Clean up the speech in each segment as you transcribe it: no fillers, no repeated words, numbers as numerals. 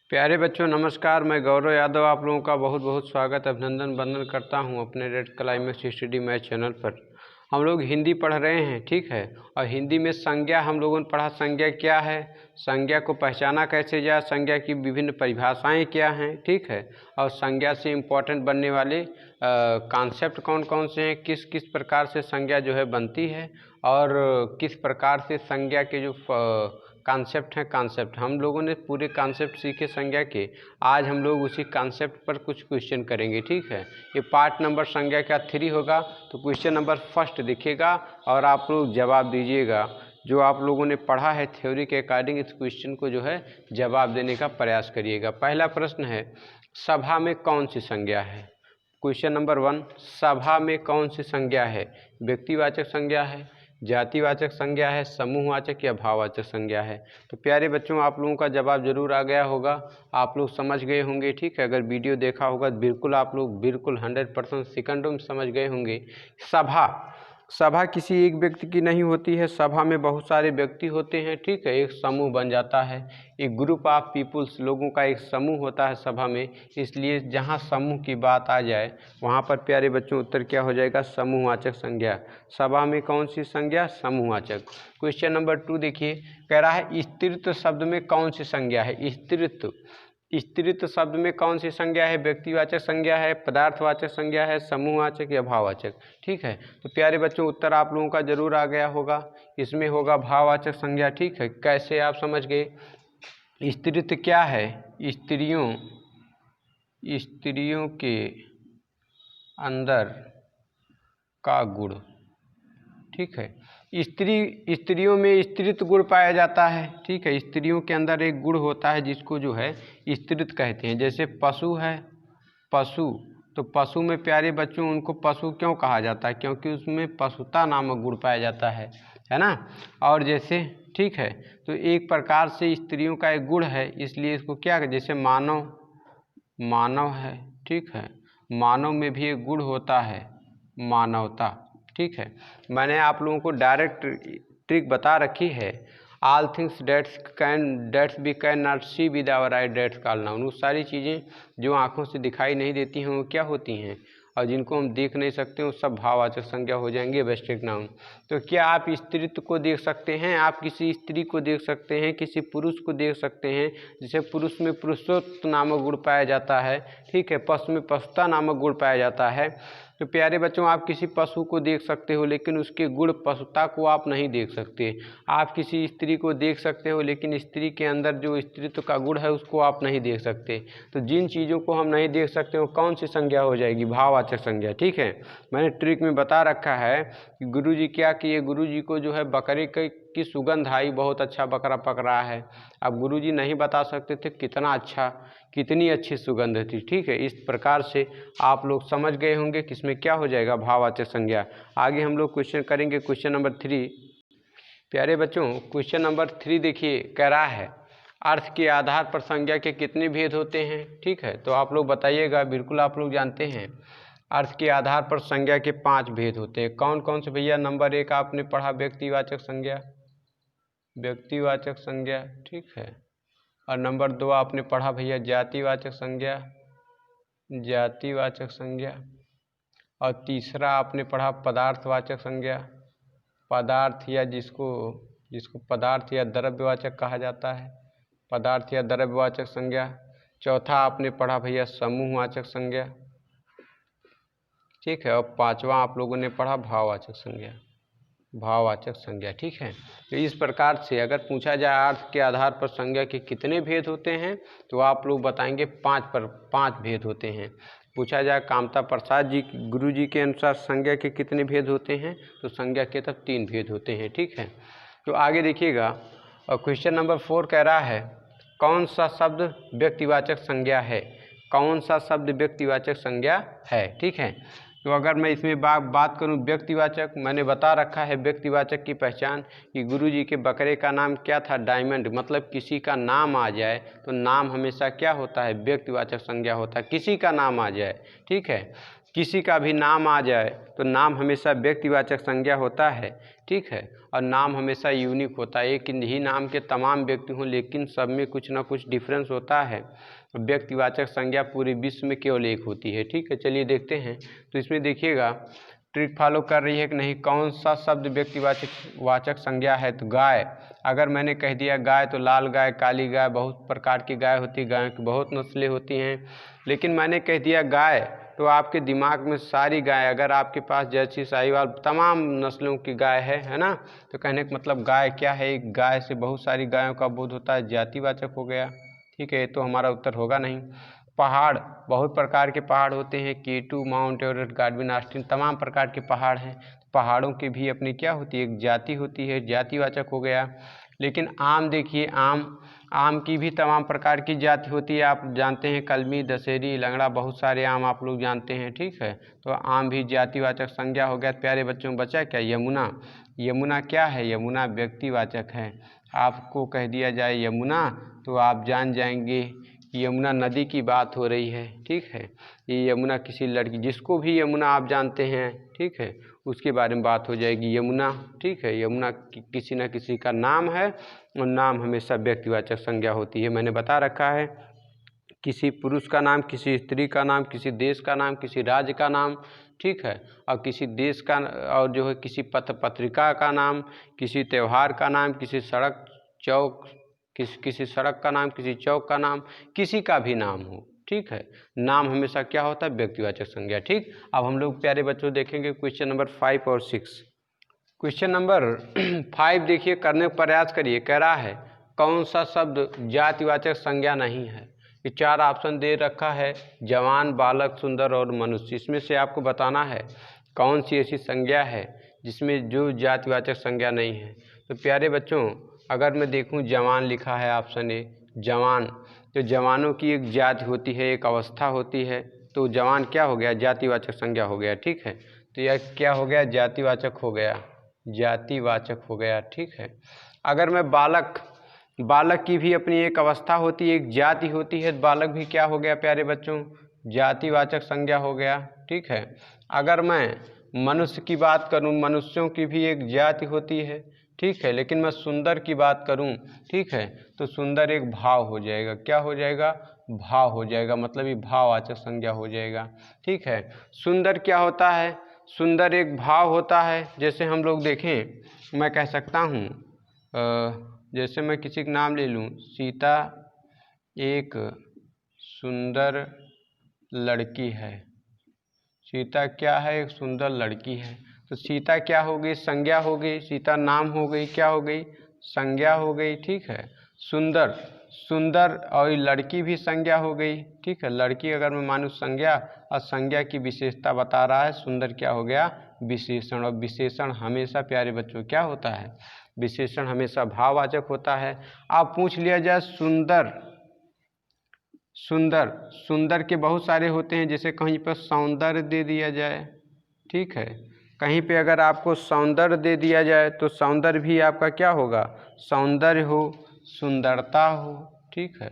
प्यारे बच्चों नमस्कार। मैं गौरव यादव आप लोगों का बहुत बहुत स्वागत अभिनंदन वंदन करता हूं अपने red climax study math channel पर। हम लोग हिंदी पढ़ रहे हैं, ठीक है। और हिंदी में संज्ञा हम लोगों ने पढ़ा। संज्ञा क्या है, संज्ञा को पहचाना कैसे जाए, संज्ञा की विभिन्न परिभाषाएं क्या हैं, ठीक है। और संज्ञा से इम्पोर्टेंट बनने वाले कॉन्सेप्ट कौन कौन से हैं, किस किस प्रकार से संज्ञा जो है बनती है, और किस प्रकार से संज्ञा के जो कॉन्सेप्ट हम लोगों ने पूरे कॉन्सेप्ट सीखे संज्ञा के। आज हम लोग उसी कॉन्सेप्ट पर कुछ क्वेश्चन करेंगे, ठीक है। ये पार्ट नंबर संज्ञा का 3 होगा। तो क्वेश्चन नंबर फर्स्ट दिखेगा और आप लोग जवाब दीजिएगा। जो आप लोगों ने पढ़ा है थ्योरी के अकॉर्डिंग इस क्वेश्चन को जो है जवाब देने का प्रयास करिएगा। पहला प्रश्न है, सभा में कौन सी संज्ञा है। क्वेश्चन नंबर 1, सभा में कौन सी संज्ञा है। व्यक्तिवाचक संज्ञा है, जातिवाचक संज्ञा है, समूहवाचक या भाववाचक संज्ञा है। तो प्यारे बच्चों आप लोगों का जवाब जरूर आ गया होगा, आप लोग समझ गए होंगे, ठीक है। अगर वीडियो देखा होगा तो बिल्कुल आप लोग 100% सेकंडों में समझ गए होंगे। सभा किसी एक व्यक्ति की नहीं होती है, सभा में बहुत सारे व्यक्ति होते हैं, ठीक है। एक समूह बन जाता है, एक ग्रुप ऑफ पीपुल्स, लोगों का एक समूह होता है सभा में। इसलिए जहाँ समूह की बात आ जाए वहाँ पर प्यारे बच्चों उत्तर क्या हो जाएगा, समूहवाचक संज्ञा। सभा में कौन सी संज्ञा, समूहवाचक। क्वेश्चन नंबर 2 देखिए, कह रहा है स्त्रीत्व शब्द में कौन सी संज्ञा है। स्त्रीत्व शब्द में कौन सी संज्ञा है। व्यक्तिवाचक संज्ञा है, पदार्थवाचक संज्ञा है, समूहवाचक या भाववाचक, ठीक है। तो प्यारे बच्चों उत्तर आप लोगों का जरूर आ गया होगा, इसमें होगा भाववाचक संज्ञा, ठीक है। कैसे आप समझ गए। स्त्रीत्व क्या है, स्त्रियों के अंदर का गुण, ठीक है। स्त्रियों में स्त्रीत्व गुण पाया जाता है, ठीक है। स्त्रियों के अंदर एक गुण होता है जिसको जो है स्त्रीत्व कहते हैं। जैसे पशु है, तो पशु में प्यारे बच्चों उनको पशु क्यों कहा जाता है, क्योंकि उसमें पशुता नामक गुण पाया जाता है ना। और जैसे, ठीक है, तो एक प्रकार से स्त्रियों का एक गुण है, इसलिए इसको क्या, जैसे मानव है, ठीक है। मानव में भी एक गुण होता है, मानवता, ठीक है। मैंने आप लोगों को डायरेक्ट ट्रिक बता रखी है। All things that's we can not see with our eye that's call known. वो सारी चीज़ें जो आँखों से दिखाई नहीं देती हैं वो क्या होती हैं, और जिनको हम देख नहीं सकते वो सब भाववाचक संज्ञा हो जाएंगे, एब्स्ट्रैक्ट नाउन। तो क्या आप स्त्रीत्व को देख सकते हैं, आप किसी स्त्री को देख सकते हैं, किसी पुरुष को देख सकते हैं। जैसे पुरुष में पुरुषत्व नामक गुण पाया जाता है, ठीक है। पशु में पशुता नामक गुण पाया जाता है। तो प्यारे बच्चों आप किसी पशु को देख सकते हो लेकिन उसके गुण पशुता को आप नहीं देख सकते। आप किसी स्त्री को देख सकते हो लेकिन स्त्री के अंदर जो स्त्रीत्व का गुण है उसको आप नहीं देख सकते। तो जिन चीज़ों को हम नहीं देख सकते वो कौन सी संज्ञा हो जाएगी, भाववाचक संज्ञा, ठीक है। मैंने ट्रिक में बता रखा है कि गुरुजी क्या किए, गुरुजी को जो है बकरे की सुगंध आई, बहुत अच्छा बकरा पक रहा है। अब गुरुजी नहीं बता सकते थे कितनी अच्छी सुगंध थी, ठीक है। इस प्रकार से आप लोग समझ गए होंगे कि इसमें क्या हो जाएगा, भाववाचक संज्ञा। आगे हम लोग क्वेश्चन करेंगे, क्वेश्चन नंबर 3। प्यारे बच्चों क्वेश्चन नंबर 3 देखिए, कह रहा है अर्थ के आधार पर संज्ञा के कितने भेद होते हैं, ठीक है। तो आप लोग बताइएगा, बिल्कुल आप लोग जानते हैं अर्थ के आधार पर संज्ञा के 5 भेद होते हैं। कौन कौन से भैया। नंबर 1 आपने पढ़ा व्यक्तिवाचक संज्ञा, ठीक है। और नंबर 2 आपने पढ़ा भैया जातिवाचक संज्ञा। और तीसरा आपने पढ़ा पदार्थवाचक संज्ञा, पदार्थ या जिसको पदार्थ या द्रव्यवाचक कहा जाता है, पदार्थ या द्रव्यवाचक संज्ञा। चौथा आपने पढ़ा भैया समूहवाचक संज्ञा, ठीक है। और 5वां आप लोगों ने पढ़ा भाववाचक संज्ञा, ठीक है। तो इस प्रकार से अगर पूछा जाए अर्थ के आधार पर संज्ञा के कितने भेद होते हैं तो आप लोग बताएंगे 5 भेद होते हैं। पूछा जाए कामता प्रसाद जी गुरु जी के अनुसार संज्ञा के कितने भेद होते हैं तो संज्ञा के तब 3 भेद होते हैं, ठीक है। तो आगे देखिएगा, और क्वेश्चन नंबर 4 कह रहा है कौन सा शब्द व्यक्तिवाचक संज्ञा है, ठीक है। तो अगर मैं इसमें बात करूं व्यक्तिवाचक, मैंने बता रखा है व्यक्तिवाचक की पहचान कि गुरुजी के बकरे का नाम क्या था, डायमंड। मतलब किसी का नाम आ जाए तो नाम हमेशा क्या होता है, व्यक्तिवाचक संज्ञा होता है, किसी का नाम आ जाए, ठीक है। किसी का भी नाम आ जाए तो नाम हमेशा व्यक्तिवाचक संज्ञा होता है, ठीक है। और नाम हमेशा यूनिक होता है, एक ही नाम के तमाम व्यक्ति हों लेकिन सब में कुछ ना कुछ डिफरेंस होता है। व्यक्तिवाचक संज्ञा पूरे विश्व में केवल एक होती है, ठीक है। चलिए देखते हैं। तो इसमें देखिएगा ट्रिक फॉलो कर रही है कि नहीं, कौन सा शब्द व्यक्तिवाचक संज्ञा है। तो गाय, अगर मैंने कह दिया गाय तो लाल गाय, काली गाय, बहुत प्रकार की गाय होती है, गायों की बहुत नस्लें होती हैं। लेकिन मैंने कह दिया गाय तो आपके दिमाग में सारी गाय, अगर आपके पास जर्सी, साहिवाल, तमाम नस्लों की गाय है ना, तो कहने का मतलब गाय क्या है, एक गाय से बहुत सारी गायों का बोध होता है, जातिवाचक हो गया, ठीक है। तो हमारा उत्तर होगा नहीं। पहाड़, बहुत प्रकार के पहाड़ होते हैं, K2, mount Everest, Godwin Austin, तमाम प्रकार के पहाड़ हैं। पहाड़ों की भी अपनी क्या होती है, एक जाति होती है, जातिवाचक हो गया। लेकिन आम देखिए, आम की भी तमाम प्रकार की जाति होती है, आप जानते हैं, कलमी, दशहरी, लंगड़ा, बहुत सारे आम आप लोग जानते हैं, ठीक है। तो आम भी जातिवाचक संज्ञा हो गया। प्यारे बच्चों, बचा क्या, यमुना। यमुना क्या है, यमुना व्यक्तिवाचक है। आपको कह दिया जाए यमुना तो आप जान जाएंगे कि यमुना नदी की बात हो रही है, ठीक है। ये यमुना किसी लड़की, जिसको भी यमुना आप जानते हैं, ठीक है, उसके बारे में बात हो जाएगी यमुना, ठीक है। यमुना किसी न किसी का नाम है और नाम हमेशा व्यक्तिवाचक संज्ञा होती है, मैंने बता रखा है। किसी पुरुष का नाम, किसी स्त्री का नाम, किसी देश का नाम, किसी राज्य का नाम, ठीक है, और किसी देश का, और जो है किसी पत्र पत्रिका का नाम, किसी त्यौहार का नाम, किसी सड़क चौक, किसी सड़क का नाम, किसी चौक का नाम, किसी का भी नाम हो, ठीक है। नाम हमेशा क्या होता है, व्यक्तिवाचक संज्ञा, ठीक। अब हम लोग प्यारे बच्चों देखेंगे क्वेश्चन नंबर 5 और 6। क्वेश्चन नंबर 5 देखिए, करने का प्रयास करिए। कह रहा है कौन सा शब्द जातिवाचक संज्ञा नहीं है। ये 4 ऑप्शन दे रखा है, जवान, बालक, सुंदर और मनुष्य। इसमें से आपको बताना है कौन सी ऐसी संज्ञा है जिसमें जो जातिवाचक संज्ञा नहीं है। तो प्यारे बच्चों, अगर मैं देखूं, जवान लिखा है ऑप्शन ए, जवान। तो जवानों की एक जाति होती है, एक अवस्था होती है, तो जवान क्या हो गया, जातिवाचक संज्ञा हो गया, ठीक है। तो यह क्या हो गया, जातिवाचक हो गया, जातिवाचक हो गया, ठीक है। अगर मैं बालक की भी अपनी एक अवस्था होती है, एक जाति होती है, बालक भी क्या हो गया प्यारे बच्चों, जातिवाचक संज्ञा हो गया, ठीक है। अगर मैं मनुष्य की बात करूं, मनुष्यों की भी एक जाति होती है, ठीक है। लेकिन मैं सुंदर की बात करूं, ठीक है, तो सुंदर एक भाव हो जाएगा, क्या हो जाएगा, भाव हो जाएगा, मतलब ये भाववाचक संज्ञा हो जाएगा, ठीक है। सुंदर क्या होता है, सुंदर एक भाव होता है। जैसे हम लोग देखें, मैं कह सकता हूँ, जैसे मैं किसी का नाम ले लूँ, सीता एक सुंदर लड़की है। सीता क्या है, एक सुंदर लड़की है। तो सीता क्या हो गई, संज्ञा हो गई, सीता नाम हो गई, क्या हो गई, संज्ञा हो गई, ठीक है। सुंदर और लड़की भी संज्ञा हो गई, ठीक है। लड़की अगर मैं मानूँ संज्ञा, और संज्ञा की विशेषता बता रहा है, सुंदर क्या हो गया, विशेषण। और विशेषण हमेशा प्यारे बच्चों क्या होता है, विशेषण हमेशा भाववाचक होता है। आप पूछ लिया जाए सुंदर के बहुत सारे होते हैं, जैसे कहीं पर सौंदर्य दे दिया जाए, ठीक है। कहीं पे अगर आपको सौंदर्य दे दिया जाए तो सौंदर्य भी आपका क्या होगा, सौंदर्य हो, सुंदरता हो, ठीक है।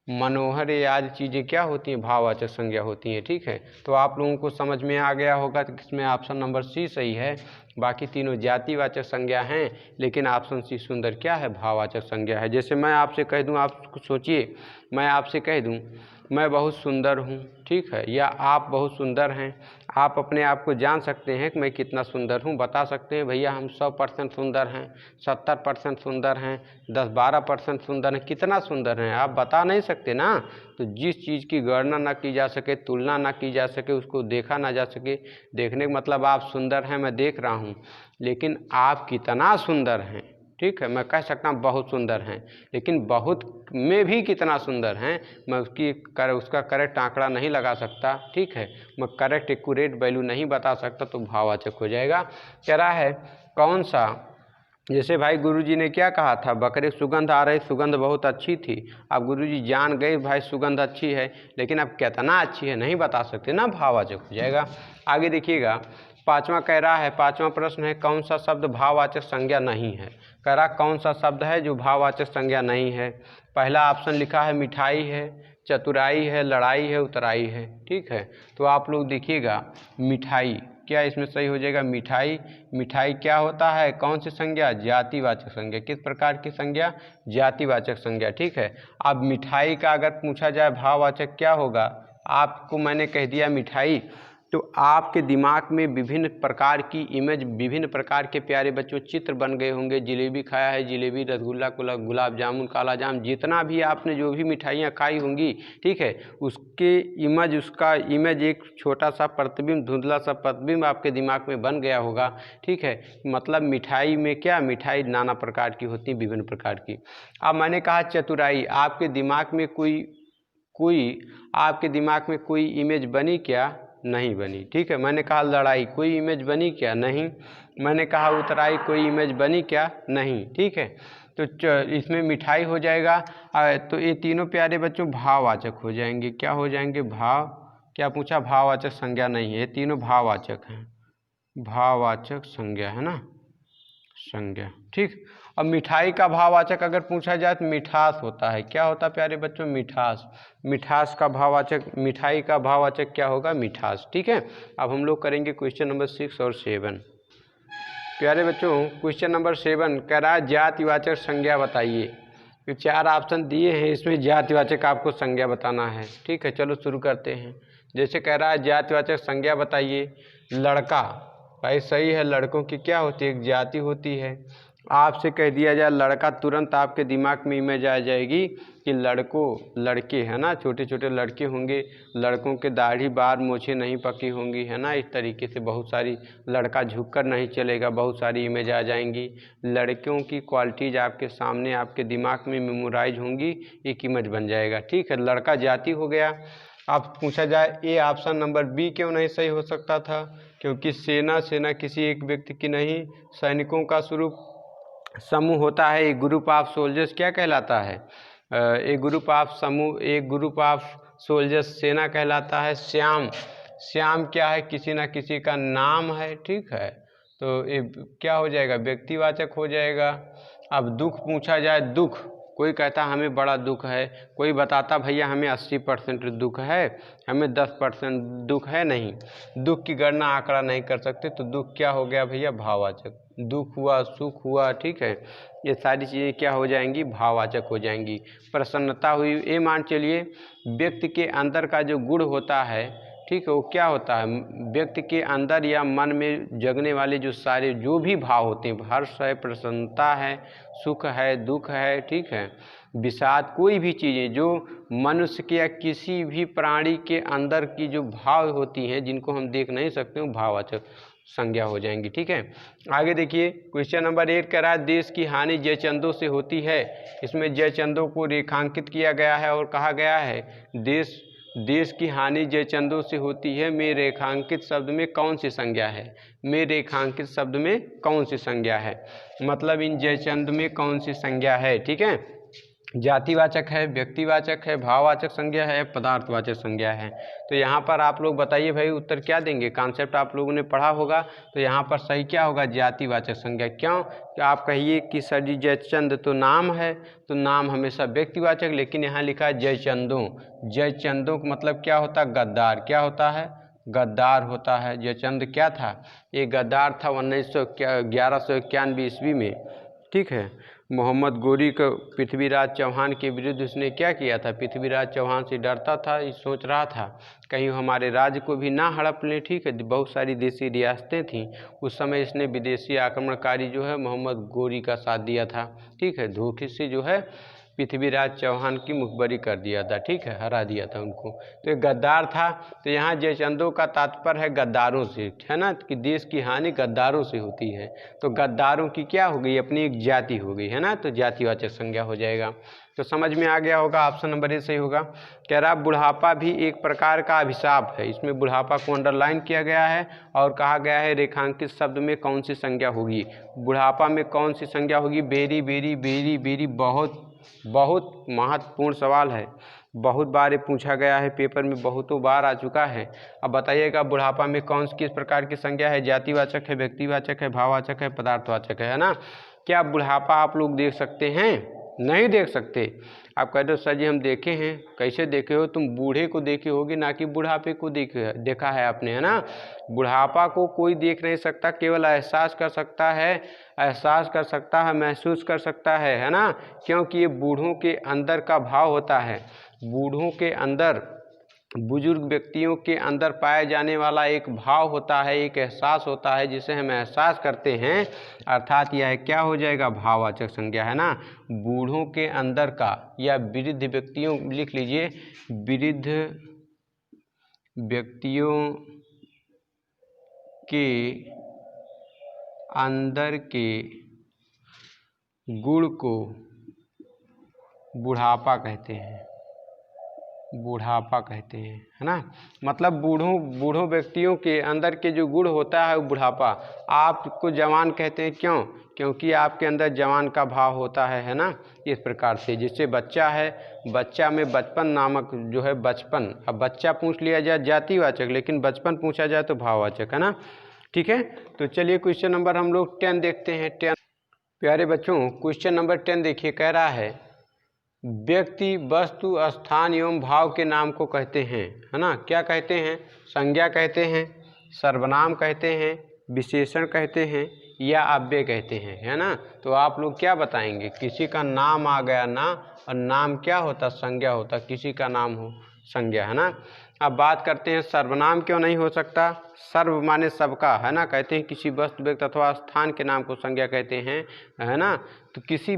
मनोहर, ये आदि चीज़ें क्या होती हैं, भाववाचक संज्ञा होती हैं, ठीक है। तो आप लोगों को समझ में आ गया होगा कि इसमें ऑप्शन नंबर सी सही है, बाकी तीनों जातिवाचक संज्ञा हैं, लेकिन ऑप्शन सी सुंदर क्या है, भाववाचक संज्ञा है। जैसे मैं आपसे कह दूं, आप सोचिए, मैं आपसे कह दूं मैं बहुत सुंदर हूँ, ठीक है, या आप बहुत सुंदर हैं, आप अपने आप को जान सकते हैं कि मैं कितना सुंदर हूँ, बता सकते हैं भैया हम 100% सुंदर हैं, 70% सुंदर हैं, 10-12% सुंदर हैं, कितना सुंदर हैं आप बता नहीं सकते ना। तो जिस चीज़ की गणना ना की जा सके, तुलना ना की जा सके, उसको देखा ना जा सके, देखने का मतलब आप सुंदर हैं, मैं देख रहा हूँ, लेकिन आप कितना सुंदर हैं, ठीक है। मैं कह सकता हूँ बहुत सुंदर हैं, लेकिन बहुत में भी कितना सुंदर हैं मैं उसका करेक्ट आंकड़ा नहीं लगा सकता, ठीक है। मैं करेक्ट एक्यूरेट वैल्यू नहीं बता सकता, तो भाववाचक हो जाएगा। कह रहा है कौन सा, जैसे भाई गुरुजी ने क्या कहा था, बकरे सुगंध आ रही, सुगंध बहुत अच्छी थी। अब गुरुजी जान गए भाई सुगंध अच्छी है, लेकिन अब कितना अच्छी है नहीं बता सकते ना, भाववाचक हो जाएगा। आगे देखिएगा, पाँचवा कह रहा है, पाँचवा प्रश्न है कौन सा शब्द भाववाचक संज्ञा नहीं है। कह रहा कौन सा शब्द है जो भाववाचक संज्ञा नहीं है। पहला ऑप्शन लिखा है मिठाई है, चतुराई है, लड़ाई है, उतराई है। ठीक है, तो आप लोग देखिएगा मिठाई, क्या इसमें सही हो जाएगा मिठाई। मिठाई क्या होता है, कौन सी संज्ञा, जातिवाचक संज्ञा। किस प्रकार की संज्ञा, जातिवाचक संज्ञा। ठीक है, अब मिठाई का अगर पूछा जाए भाववाचक क्या होगा, आपको मैंने कह दिया मिठाई, तो आपके दिमाग में विभिन्न प्रकार की इमेज, विभिन्न प्रकार के प्यारे बच्चों चित्र बन गए होंगे। जिलेबी खाया है, जिलेबी, रसगुल्ला, गुलाब जामुन, काला जाम, जितना भी आपने जो भी मिठाइयाँ खाई होंगी, ठीक है, उसके इमेज, उसका इमेज एक छोटा सा प्रतिबिंब, धुंधला सा प्रतिबिंब आपके दिमाग में बन गया होगा। ठीक है, मतलब मिठाई में क्या, मिठाई नाना प्रकार की होती, विभिन्न प्रकार की। अब मैंने कहा चतुराई, आपके दिमाग में आपके दिमाग में कोई इमेज बनी क्या, नहीं बनी। ठीक है, मैंने कहा लड़ाई, कोई इमेज बनी क्या, नहीं। मैंने कहा उतराई, कोई इमेज बनी क्या, नहीं। ठीक है, तो इसमें मिठाई हो जाएगा। तो ये तीनों प्यारे बच्चों भाववाचक हो जाएंगे। क्या हो जाएंगे, भाव, क्या पूछा, भाववाचक संज्ञा नहीं है, ये तीनों भाववाचक हैं, भाववाचक संज्ञा है ना, संज्ञा। ठीक, अब मिठाई का भाववाचक अगर पूछा जाए तो मिठास होता है। क्या होता है प्यारे बच्चों, मिठास। मिठास का भाववाचक, मिठाई का भाववाचक क्या होगा, मिठास। ठीक है, अब हम लोग करेंगे क्वेश्चन नंबर 6 और 7। प्यारे बच्चों क्वेश्चन नंबर 7 कह रहा है जातिवाचक संज्ञा बताइए। तो 4 ऑप्शन दिए हैं, इसमें जातिवाचक आपको संज्ञा बताना है। ठीक है, चलो शुरू करते हैं। जैसे कह रहा है जातिवाचक संज्ञा बताइए। लड़का, भाई सही है, लड़कों की क्या होती है, एक जाति होती है। आपसे कह दिया जाए लड़का, तुरंत आपके दिमाग में इमेज आ जाएगी कि लड़के है ना, छोटे छोटे लड़के होंगे, लड़कों के दाढ़ी बार मूछें नहीं पकी होंगी, है ना। इस तरीके से बहुत सारी, लड़का झुककर नहीं चलेगा, बहुत सारी इमेज आ जाएंगी। लड़कियों की क्वालिटीज आपके सामने, आपके दिमाग में मेमोराइज होंगी, एक इमेज बन जाएगा। ठीक है, लड़का जाति हो गया। अब पूछा जाए ए ऑप्शन नंबर बी क्यों नहीं सही हो सकता था, क्योंकि सेना किसी एक व्यक्ति की नहीं, सैनिकों का स्वरूप समूह होता है। एक ग्रुप ऑफ सोल्जर्स क्या कहलाता है, एक ग्रुप ऑफ सोल्जर्स सेना कहलाता है। श्याम क्या है, किसी ना किसी का नाम है। ठीक है, तो ये क्या हो जाएगा, व्यक्तिवाचक हो जाएगा। अब दुख पूछा जाए, दुख, कोई कहता हमें बड़ा दुख है, कोई बताता भैया हमें 80% दुख है, हमें 10% दुख है, नहीं, दुख की गणना आंकड़ा नहीं कर सकते, तो दुख क्या हो गया भैया, भाववाचक। दुख हुआ, सुख हुआ, ठीक है, ये सारी चीज़ें क्या हो जाएंगी, भाववाचक हो जाएंगी। प्रसन्नता हुई, ये मान चलिए व्यक्ति के अंदर का जो गुण होता है, ठीक है, वो क्या होता है, व्यक्ति के अंदर या मन में जगने वाले जो सारे जो भी भाव होते हैं, हर्ष है, प्रसन्नता है, सुख है, दुख है, ठीक है, विषाद, कोई भी चीज़ें जो मनुष्य के या किसी भी प्राणी के अंदर की जो भाव होती हैं, जिनको हम देख नहीं सकते, वो भाववाचक संज्ञा हो जाएंगी। ठीक है, आगे देखिए क्वेश्चन नंबर 8 कह रहा है देश की हानि जयचंदों से होती है। इसमें जयचंदों को रेखांकित किया गया है और कहा गया है देश की हानि जयचंदों से होती है में रेखांकित शब्द में कौन सी संज्ञा है, में रेखांकित शब्द में कौन सी संज्ञा है, मतलब इन जयचंद में कौन सी संज्ञा है। ठीक है, जातिवाचक है, व्यक्तिवाचक है, भाववाचक संज्ञा है, पदार्थवाचक संज्ञा है। तो यहाँ पर आप लोग बताइए भाई उत्तर क्या देंगे, कॉन्सेप्ट आप लोगों ने पढ़ा होगा, तो यहाँ पर सही क्या होगा, जातिवाचक संज्ञा। क्यों, कि आप कहिए कि सर जी जयचंद तो नाम है, तो नाम हमेशा व्यक्तिवाचक, लेकिन यहाँ लिखा है जयचंदों। जयचंदों का मतलब क्या होता है, गद्दार। क्या होता है, गद्दार होता है। जयचंद क्या था, ये गद्दार था 1191 ईस्वी में। ठीक है, मोहम्मद गोरी का पृथ्वीराज चौहान के विरुद्ध उसने क्या किया था, पृथ्वीराज चौहान से डरता था, सोच रहा था कहीं हमारे राज्य को भी ना हड़प लें। ठीक है, बहुत सारी देसी रियासतें थीं उस समय, इसने विदेशी आक्रमणकारी जो है मोहम्मद गोरी का साथ दिया था। ठीक है, धोखे से जो है पृथ्वीराज चौहान की मुखबरी कर दिया था। ठीक है, हरा दिया था उनको, तो ये गद्दार था। तो यहाँ जयचंदों का तात्पर्य है गद्दारों से, है ना, कि देश की हानि गद्दारों से होती है। तो गद्दारों की क्या हो गई, अपनी एक जाति हो गई, है ना, तो जातिवाचक संज्ञा हो जाएगा। तो समझ में आ गया होगा, ऑप्शन नंबर ए सही होगा। कह रहा बुढ़ापा भी एक प्रकार का अभिशाप है। इसमें बुढ़ापा को अंडरलाइन किया गया है और कहा गया है रेखांकित शब्द में कौन सी संज्ञा होगी, बुढ़ापा में कौन सी संज्ञा होगी, बेरी बेरी बेरी बेरी, बहुत बहुत महत्वपूर्ण सवाल है, बहुत बार ये पूछा गया है, पेपर में बहुतों बार आ चुका है। अब बताइएगा बुढ़ापा में कौन किस प्रकार की संज्ञा है, जातिवाचक है, व्यक्तिवाचक है, भाववाचक है, पदार्थवाचक है ना। क्या बुढ़ापा आप लोग देख सकते हैं? नहीं देख सकते। आप कहते हो सर जी हम देखे हैं। कैसे देखे हो? तुम बूढ़े को देखे होगे, ना कि बुढ़ापे को देखा है आपने, है ना। बुढ़ापा को कोई देख नहीं सकता, केवल एहसास कर सकता है, महसूस कर सकता है ना। क्योंकि ये बूढ़ों के अंदर का भाव होता है, बूढ़ों के अंदर, बुजुर्ग व्यक्तियों के अंदर पाया जाने वाला एक भाव होता है, एक एहसास होता है, जिसे हम एहसास करते हैं, अर्थात यह क्या हो जाएगा, भाववाचक संज्ञा, है ना। बूढ़ों के अंदर का या वृद्ध व्यक्तियों, लिख लीजिए, वृद्ध व्यक्तियों के अंदर के गुण को बुढ़ापा कहते हैं, बुढ़ापा कहते हैं, है ना। मतलब बूढ़ों व्यक्तियों के अंदर के जो गुण होता है वो बुढ़ापा। आपको जवान कहते हैं, क्यों? क्योंकि आपके अंदर जवान का भाव होता है ना। इस प्रकार से जिससे बच्चा है, बच्चा में बचपन नामक जो है, बचपन, अब बच्चा पूछ लिया जाए जातिवाचक, लेकिन बचपन पूछा जाए तो भाववाचक, है ना। ठीक है, तो चलिए क्वेश्चन नंबर हम लोग 10 देखते हैं। 10 प्यारे बच्चों, क्वेश्चन नंबर 10 देखिए, कह रहा है व्यक्ति, वस्तु, स्थान एवं भाव के नाम को कहते हैं, है ना। क्या कहते हैं? संज्ञा कहते हैं, सर्वनाम कहते हैं, विशेषण कहते हैं, या अव्यय कहते हैं, है ना। तो आप लोग क्या बताएंगे? किसी का नाम आ गया ना, और नाम क्या होता? संज्ञा होता। किसी का नाम हो, संज्ञा, है ना। अब बात करते हैं सर्वनाम क्यों नहीं हो सकता? सर्व माने सबका, है ना। कहते हैं किसी वस्तु, व्यक्ति अथवा स्थान के नाम को संज्ञा कहते हैं, है ना। तो किसी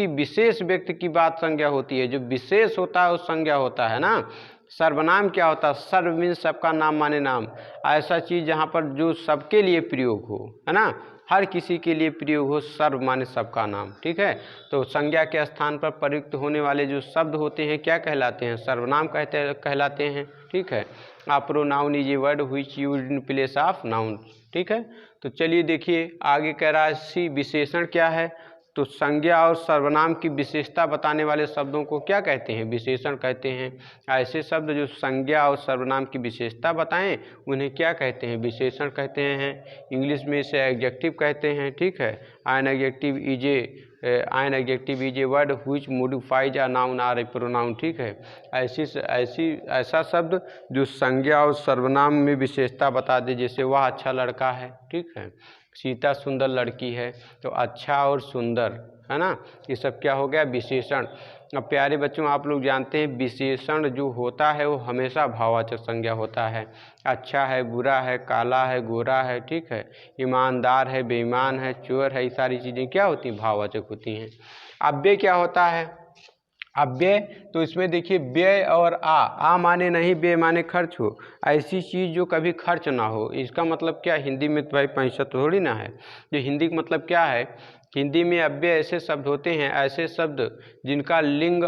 विशेष व्यक्ति की बात संज्ञा होती है, जो विशेष होता है वो संज्ञा होता है ना। सर्वनाम क्या होता है? सर्व मीन्स सबका, नाम माने नाम, ऐसा चीज़ जहाँ पर जो सबके लिए प्रयोग हो, है ना, हर किसी के लिए प्रयोग हो, सर्व माने सबका नाम। ठीक है, तो संज्ञा के स्थान पर प्रयुक्त होने वाले जो शब्द होते हैं क्या कहलाते हैं? सर्वनाम कहलाते हैं। ठीक है, a pronoun is a word which used in place of noun. ठीक है, तो चलिए देखिए आगे कह रहा है सी, विशेषण क्या है? तो संज्ञा और सर्वनाम की विशेषता बताने वाले शब्दों को क्या कहते हैं? विशेषण कहते हैं। ऐसे शब्द जो संज्ञा और सर्वनाम की विशेषता बताएं उन्हें क्या कहते हैं? विशेषण कहते हैं। इंग्लिश में इसे एडजेक्टिव कहते हैं। ठीक है, an adjective is a word which modifies a noun और ए प्रोनाउन। ठीक है, ऐसा शब्द जो संज्ञा और सर्वनाम में विशेषता बता दे, जैसे वह अच्छा लड़का है। ठीक है, सीता सुंदर लड़की है, तो अच्छा और सुंदर, है ना, ये सब क्या हो गया? विशेषण। अब प्यारे बच्चों, आप लोग जानते हैं विशेषण जो होता है वो हमेशा भाववाचक संज्ञा होता है। अच्छा है, बुरा है, काला है, गोरा है, ठीक है, ईमानदार है, बेईमान है, चोर है, ये सारी चीज़ें क्या होती हैं? भाववाचक होती हैं। अव्यय क्या होता है? अव्यय, तो इसमें देखिए व्यय और आ माने नहीं, व्यय माने खर्च हो, ऐसी चीज़ जो कभी खर्च ना हो। इसका मतलब क्या? हिंदी में तो भाई पैसा थोड़ी ना है। जो हिंदी का मतलब क्या है? हिंदी में अव्यय ऐसे शब्द होते हैं, ऐसे शब्द जिनका लिंग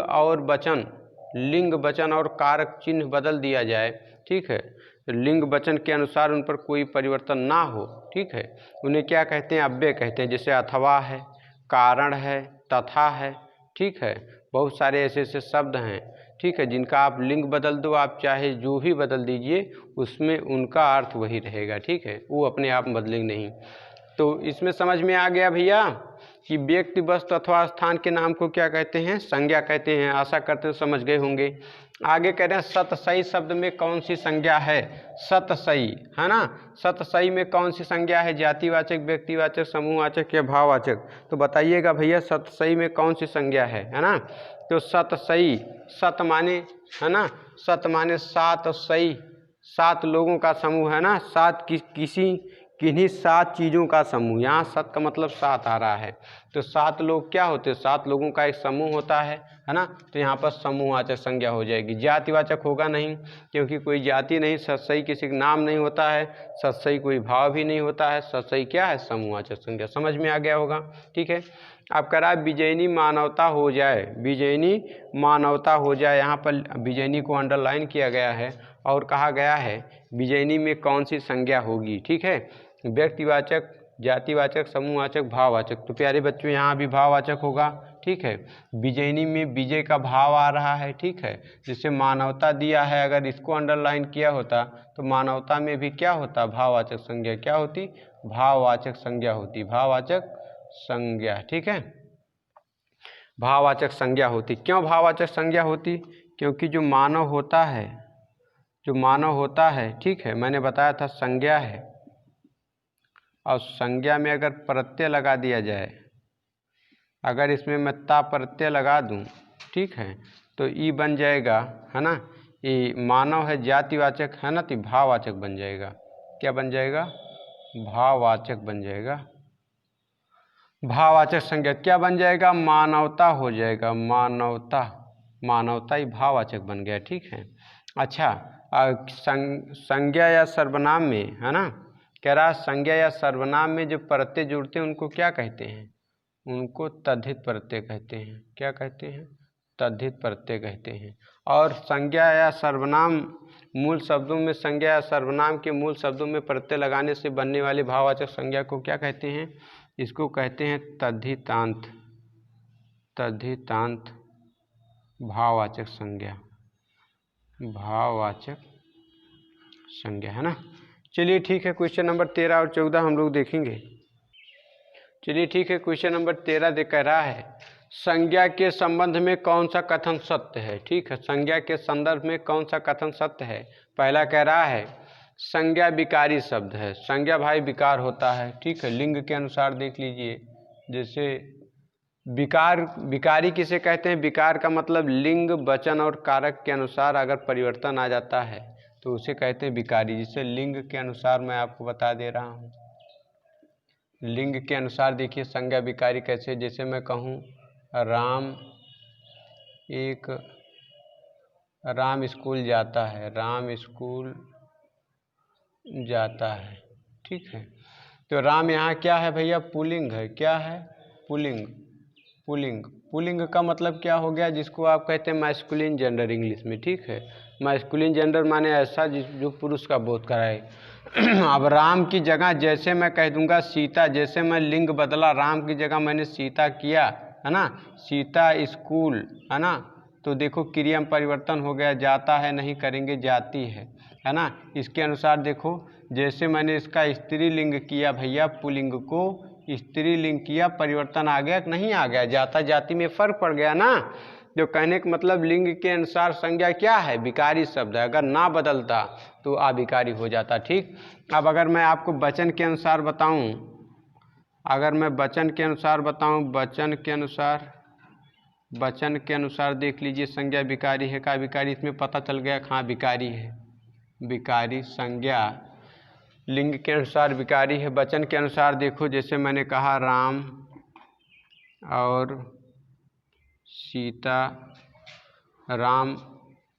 वचन और कारक चिन्ह बदल दिया जाए। ठीक है, लिंग वचन के अनुसार उन पर कोई परिवर्तन ना हो। ठीक है, उन्हें क्या कहते हैं? अव्यय कहते हैं। जैसे अथवा है, कारण है, तथा है। ठीक है, बहुत सारे ऐसे शब्द हैं, ठीक है, जिनका आप लिंग बदल दो, आप चाहे जो भी बदल दीजिए, उसमें उनका अर्थ वही रहेगा। ठीक है, वो अपने आप बदलेंगे नहीं। तो इसमें समझ में आ गया भैया कि व्यक्ति, वस्तु अथवा स्थान के नाम को क्या कहते हैं? संज्ञा कहते हैं। आशा करते हैं समझ गए होंगे। आगे कह रहे हैं सतसई शब्द में कौन सी संज्ञा है? सतसई, है ना। सतसई में कौन सी संज्ञा है? जातिवाचक, व्यक्तिवाचक, समूहवाचक या भाववाचक? तो बताइएगा भैया सतसई में कौन सी संज्ञा है ना। तो सतसई, सत माने, है ना, सत माने सात, सई, 7 लोगों का समूह, है ना। किन्हीं 7 चीज़ों का समूह, यहाँ सत का मतलब 7 आ रहा है। तो 7 लोग क्या होते हैं? 7 लोगों का एक समूह होता है ना। तो यहाँ पर समूहवाचक संज्ञा हो जाएगी। जातिवाचक होगा नहीं, क्योंकि कोई जाति नहीं। सतसई किसी का नाम नहीं होता है, सतसई कोई भाव भी नहीं होता है। सतसई क्या है? समूहवाचक संज्ञा। समझ में आ गया होगा। ठीक है, अब कह रहा है विजयनी मानवता हो जाए, विजयनी मानवता हो जाए। यहाँ पर विजयनी को अंडरलाइन किया गया है और कहा गया है विजयनी में कौन सी संज्ञा होगी। ठीक है, व्यक्तिवाचक, जातिवाचक, समूहवाचक, भाववाचक। तो प्यारे बच्चों यहाँ भी भाववाचक होगा। ठीक है। विजयिनी में विजय का भाव आ रहा है, ठीक है। जैसे मानवता दिया है, अगर इसको अंडरलाइन किया होता तो मानवता में भी क्या होता, भाववाचक संज्ञा क्या होती, भाववाचक संज्ञा होती, भाववाचक संज्ञा, ठीक है, भाववाचक संज्ञा होती। क्यों भाववाचक संज्ञा होती, क्योंकि जो मानव होता है, जो मानव होता है, ठीक है, मैंने बताया था संज्ञा है, और संज्ञा में अगर प्रत्यय लगा दिया जाए, अगर इसमें मैं ता प्रत्यय लगा दूं, ठीक है, तो ई बन जाएगा, है ना, ये मानव है जातिवाचक, है ना, तो भाववाचक बन जाएगा। क्या बन जाएगा, भाववाचक बन जाएगा। भाववाचक संज्ञा क्या बन जाएगा, मानवता हो जाएगा, मानवता, मानवता ही भाववाचक बन गया, ठीक है। अच्छा, संज्ञा या सर्वनाम में, है ना, कह रहा संज्ञा या सर्वनाम में जो प्रत्यय जुड़ते हैं उनको क्या कहते हैं, उनको तद्धित प्रत्यय कहते हैं। क्या कहते हैं, तद्धित प्रत्यय कहते हैं। और संज्ञा या सर्वनाम मूल शब्दों में, संज्ञा या सर्वनाम के मूल शब्दों में प्रत्यय लगाने से बनने वाली भाववाचक संज्ञा को क्या कहते हैं, इसको कहते हैं तद्धितांत, तद्धितांत भाववाचक संज्ञा, भाववाचक संज्ञा, है ना। चलिए ठीक है, क्वेश्चन नंबर 13 और 14 हम लोग देखेंगे। चलिए ठीक है, क्वेश्चन नंबर 13 दे कह रहा है संज्ञा के संबंध में कौन सा कथन सत्य है, ठीक है, संज्ञा के संदर्भ में कौन सा कथन सत्य है। पहला कह रहा है संज्ञा विकारी शब्द है, संज्ञा भाई विकार होता है, ठीक है, लिंग के अनुसार देख लीजिए। जैसे विकार, विकारी किसे कहते हैं, विकार का मतलब लिंग वचन और कारक के अनुसार अगर परिवर्तन आ जाता है तो उसे कहते हैं विकारी। जिससे लिंग के अनुसार मैं आपको बता दे रहा हूँ, लिंग के अनुसार देखिए संज्ञा विकारी कैसे, जैसे मैं कहूँ राम स्कूल जाता है, राम स्कूल जाता है, ठीक है, तो राम यहाँ क्या है भैया, पुल्लिंग है, क्या है, पुल्लिंग, पुल्लिंग, पुल्लिंग का मतलब क्या हो गया, जिसको आप कहते हैं मैस्कुलिन जेंडर इंग्लिश में, ठीक है, मैस्कुलिन जेंडर माने ऐसा जो पुरुष का बोध कराए। अब राम की जगह जैसे मैं कह दूंगा सीता, जैसे मैं लिंग बदला, राम की जगह मैंने सीता किया, है ना, सीता स्कूल, है ना, तो देखो क्रिया में परिवर्तन हो गया, जाता है नहीं करेंगे जाती है ना। इसके अनुसार देखो, जैसे मैंने इसका स्त्रीलिंग किया भैया, पुल्लिंग को स्त्रीलिंग किया, परिवर्तन आ गया कि नहीं आ गया, जाता जाति में फर्क पड़ गया ना। जो कहने का मतलब लिंग के अनुसार संज्ञा क्या है, विकारी शब्द है, अगर ना बदलता तो अविकारी हो जाता, ठीक। अब अगर मैं आपको वचन के अनुसार बताऊं, अगर मैं वचन के अनुसार बताऊं, वचन के अनुसार देख लीजिए संज्ञा विकारी है का विकारी, इसमें पता चल गया हाँ विकारी है, विकारी संज्ञा लिंग के अनुसार विकारी है। वचन के अनुसार देखो, जैसे मैंने कहा राम और सीता, राम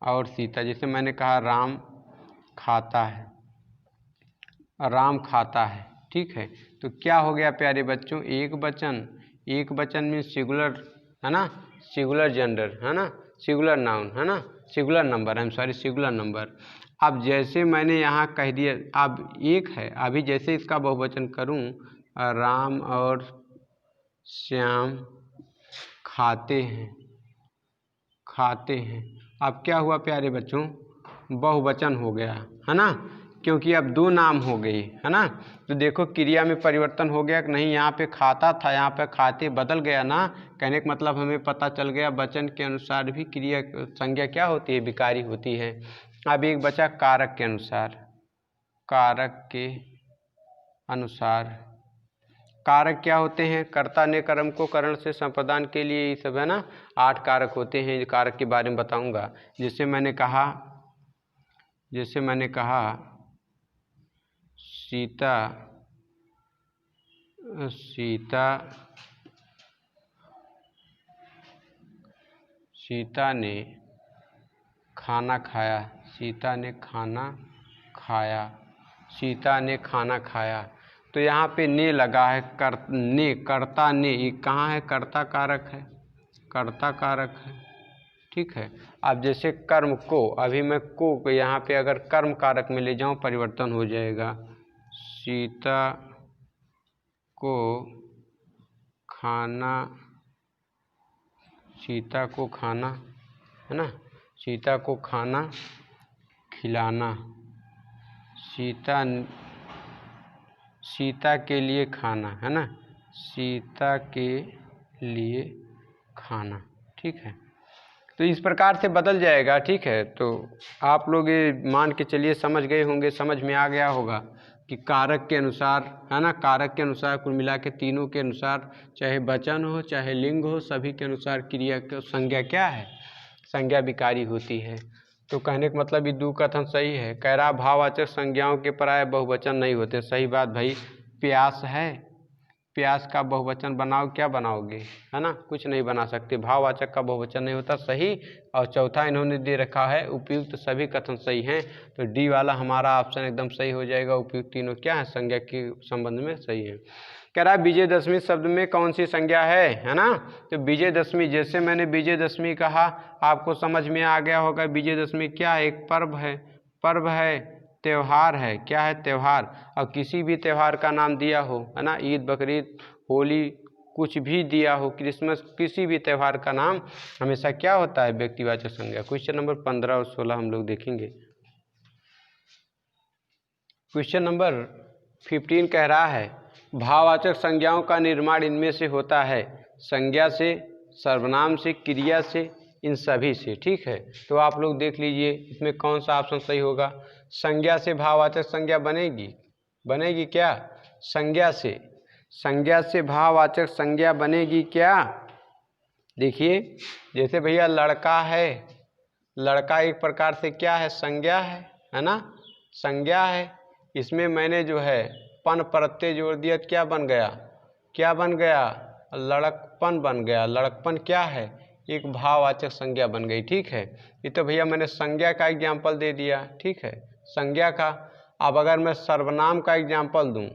और सीता, जैसे मैंने कहा राम खाता है, राम खाता है, ठीक है, तो क्या हो गया प्यारे बच्चों, एक वचन में सिंगुलर, है ना, सिंगुलर जेंडर, है ना, सिंगुलर नाउन, है ना, singular number, I am sorry, singular number. अब जैसे मैंने यहाँ कह दिया, अब एक है, अभी जैसे इसका बहुवचन करूँ, राम और श्याम खाते हैं, खाते हैं, अब क्या हुआ प्यारे बच्चों, बहुवचन हो गया, है ना, क्योंकि अब दो नाम हो गई, है ना। तो देखो क्रिया में परिवर्तन हो गया कि नहीं, यहाँ पे खाता था, यहाँ पे खाते बदल गया ना। कहने का मतलब हमें पता चल गया वचन के अनुसार भी क्रिया संज्ञा क्या होती है, विकारी होती है। अब एक बचा कारक के अनुसार, कारक के अनुसार, कारक क्या होते हैं, कर्ता ने कर्म को करण से संप्रदान के लिए, ये सब है ना, 8 कारक होते हैं, कारक के बारे में बताऊंगा। जैसे मैंने कहा सीता ने खाना खाया, सीता ने खाना खाया, सीता ने खाना खाया, तो यहाँ पे ने लगा है, कर्ता ने, ये कहाँ है, कर्ता कारक है, कर्ता कारक है, ठीक है। अब जैसे कर्म को, अभी मैं को यहाँ पे अगर कर्म कारक में ले जाऊँ परिवर्तन हो जाएगा, सीता को खाना सीता को खाना, है ना, सीता को खाना खिलाना, सीता के लिए खाना, है ना, सीता के लिए खाना। ठीक है, तो इस प्रकार से बदल जाएगा। ठीक है, तो आप लोग ये मान के चलिए समझ गए होंगे, समझ में आ गया होगा कि कारक के अनुसार, है ना, कारक के अनुसार कुल मिला के तीनों के अनुसार, चाहे वचन हो चाहे लिंग हो, सभी के अनुसार क्रिया की संज्ञा क्या है, संज्ञा विकारी होती है। तो कहने का मतलब ये दो कथन सही है। कह रहा भाववाचक संज्ञाओं के पराय बहुवचन नहीं होते। सही बात भाई। प्यास है, प्यास का बहुवचन बनाओ, क्या बनाओगे, है ना, कुछ नहीं बना सकते। भाववाचक का बहुवचन नहीं होता। सही। और चौथा इन्होंने दे रखा है उपयुक्त सभी कथन सही हैं, तो डी वाला हमारा ऑप्शन एकदम सही हो जाएगा। उपयुक्त तीनों क्या है, संज्ञा के संबंध में सही है। कह रहा है विजयदशमी शब्द में कौन सी संज्ञा है ना, तो विजयदशमी, जैसे मैंने विजयदशमी कहा आपको समझ में आ गया होगा। विजयदशमी क्या है, एक पर्व है, पर्व है, त्यौहार है, क्या है, त्यौहार। और किसी भी त्यौहार का नाम दिया हो, है ना, ईद, बकरीद, होली, कुछ भी दिया हो, क्रिसमस, किसी भी त्यौहार का नाम हमेशा क्या होता है, व्यक्तिवाचक संज्ञा। क्वेश्चन नंबर 15 और 16 हम लोग देखेंगे। क्वेश्चन नंबर 15 कह रहा है भाववाचक संज्ञाओं का निर्माण इनमें से होता है, संज्ञा से, सर्वनाम से, क्रिया से, इन सभी से। ठीक है, तो आप लोग देख लीजिए इसमें कौन सा ऑप्शन सही होगा। संज्ञा से भाववाचक संज्ञा बनेगी, बनेगी क्या, संज्ञा से, संज्ञा से भाववाचक संज्ञा बनेगी क्या। देखिए जैसे भैया लड़का है, लड़का एक प्रकार से क्या है, संज्ञा है ना, संज्ञा है। इसमें मैंने जो है पन प्रत्यय जोड़ दिया, क्या बन गया, क्या बन गया, लड़कपन बन गया। लड़कपन क्या है, एक भाववाचक संज्ञा बन गई। ठीक है, ये तो भैया मैंने संज्ञा का एग्जाम्पल दे दिया। ठीक है, संज्ञा का। अब अगर मैं सर्वनाम का एग्जाम्पल दूं,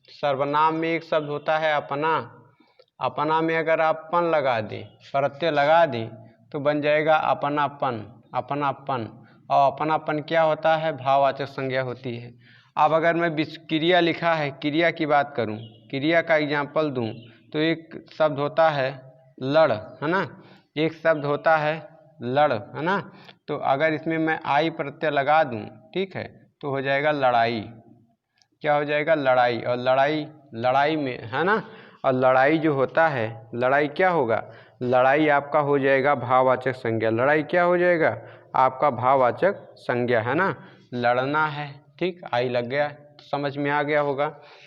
सर्वनाम में एक शब्द होता है अपना, अपना में अगर आप पन लगा दें, प्रत्यय लगा दें, तो बन जाएगा अपनापन, अपनापन। और अपनापन क्या होता है, भाववाचक संज्ञा होती है। अब अगर मैं क्रिया लिखा है, क्रिया की बात करूं, क्रिया का एग्जाम्पल दूं, तो एक शब्द होता है लड़, है ना, एक शब्द होता है लड़, है ना, तो अगर इसमें मैं आई प्रत्यय लगा दूं, ठीक है, तो हो जाएगा लड़ाई। क्या हो जाएगा, लड़ाई। और लड़ाई, लड़ाई में, है ना, और लड़ाई जो होता है, लड़ाई क्या होगा, लड़ाई आपका हो जाएगा भाववाचक संज्ञा। लड़ाई क्या हो जाएगा, आपका भाववाचक संज्ञा, है ना, लड़ना है। ठीक, आई लग गया, तो समझ में आ गया होगा।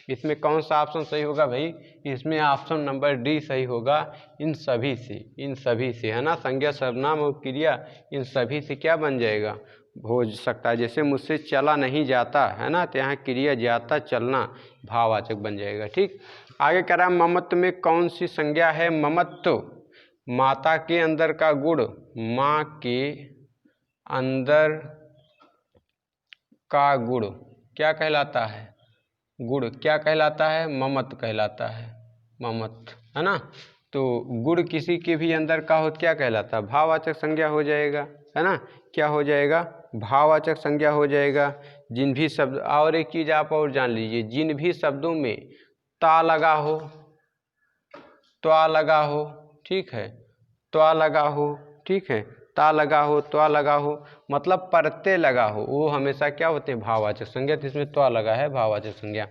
इसमें कौन सा ऑप्शन सही होगा भाई, इसमें ऑप्शन नंबर डी सही होगा, इन सभी से, इन सभी से, है ना, संज्ञा, सर्वनाम और क्रिया, इन सभी से क्या बन जाएगा, हो सकता है। जैसे मुझसे चला नहीं जाता, है ना, तो यहाँ क्रिया जाता, चलना भाववाचक बन जाएगा। ठीक, आगे कह रहा है ममत्व में कौन सी संज्ञा है। ममत्व, माता के अंदर का गुण, माँ के अंदर का गुण क्या कहलाता है, गुण क्या कहलाता है, ममत्व कहलाता है, ममत्व, है ना। तो गुण किसी के भी अंदर का हो क्या कहलाता है, भाववाचक संज्ञा हो जाएगा, है ना, क्या हो जाएगा, भाववाचक संज्ञा हो जाएगा। जिन भी शब्द, और एक चीज़ आप और जान लीजिए, जिन भी शब्दों में ता लगा हो, त्वा लगा हो, ठीक है, त्वा लगा हो, ठीक है, ता लगा हो, त्वा लगा हो, मतलब प्रत्यय लगा हो, वो हमेशा क्या होते हैं, भाववाचक संज्ञा। तो इसमें त्वा लगा है, भाववाचक संज्ञा।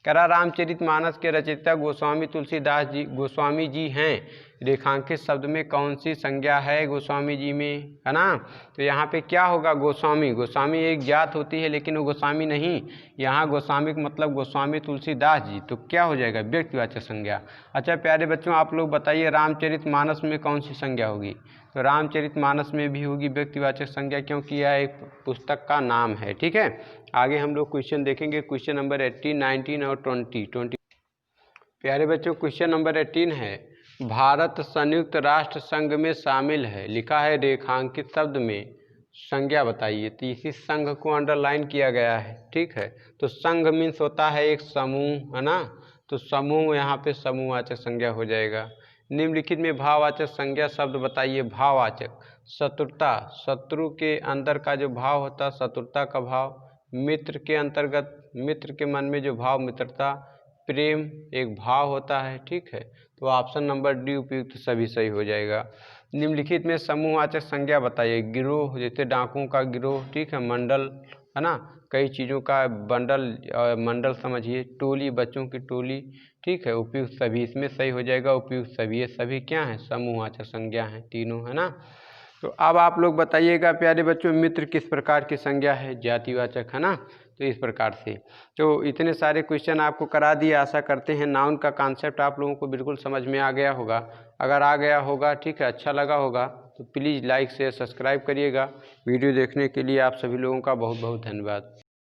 कह रहा रामचरितमानस के रचयिता गोस्वामी तुलसीदास जी, गोस्वामी जी हैं, रेखांकित शब्द में कौन सी संज्ञा है गोस्वामी जी में, है ना। तो यहाँ पे क्या होगा, गोस्वामी, गोस्वामी एक जात होती है लेकिन वो गोस्वामी नहीं, यहाँ गोस्वामी का मतलब गोस्वामी तुलसीदास जी, तो क्या हो जाएगा, व्यक्तिवाचक संज्ञा। अच्छा प्यारे बच्चों, आप लोग बताइए रामचरितमानस में कौन सी संज्ञा होगी। तो रामचरितमानस में भी होगी व्यक्तिवाचक संज्ञा, क्योंकि यह एक पुस्तक का नाम है। ठीक है, आगे हम लोग क्वेश्चन देखेंगे, क्वेश्चन नंबर 18, 19 और 20। प्यारे बच्चों क्वेश्चन नंबर 18 है, भारत संयुक्त राष्ट्र संघ में शामिल है, लिखा है रेखांकित शब्द में संज्ञा बताइए। तो इसी संघ को अंडरलाइन किया गया है। ठीक है, तो संघ मीन्स होता है एक समूह, है ना, तो समूह, यहाँ पे समूहवाचक संज्ञा हो जाएगा। निम्नलिखित में भाववाचक संज्ञा शब्द बताइए। भाववाचक, शत्रुता, शत्रु के अंदर का जो भाव होता है शत्रुता का भाव। मित्र के अंतर्गत, मित्र के मन में जो भाव मित्रता, प्रेम एक भाव होता है। ठीक है, तो ऑप्शन नंबर डी उपयुक्त सभी सही हो जाएगा। निम्नलिखित में समूहवाचक संज्ञा बताइए। गिरोह जैसे डाकुओं का गिरोह, ठीक है। मंडल है ना, कई चीज़ों का बंडल, मंडल समझिए। टोली, बच्चों की टोली, ठीक है। उपयुक्त सभी, इसमें सही हो जाएगा उपयुक्त सभी। ये सभी क्या हैं, समूहवाचक संज्ञा हैं तीनों, है ना। तो अब आप लोग बताइएगा प्यारे बच्चों, मित्र किस प्रकार की संज्ञा है, जातिवाचक, है ना। तो इस प्रकार से तो इतने सारे क्वेश्चन आपको करा दिए। आशा करते हैं नाउन का कॉन्सेप्ट आप लोगों को बिल्कुल समझ में आ गया होगा। अगर आ गया होगा, ठीक है, अच्छा लगा होगा तो प्लीज़ लाइक शेयर सब्सक्राइब करिएगा। वीडियो देखने के लिए आप सभी लोगों का बहुत बहुत धन्यवाद।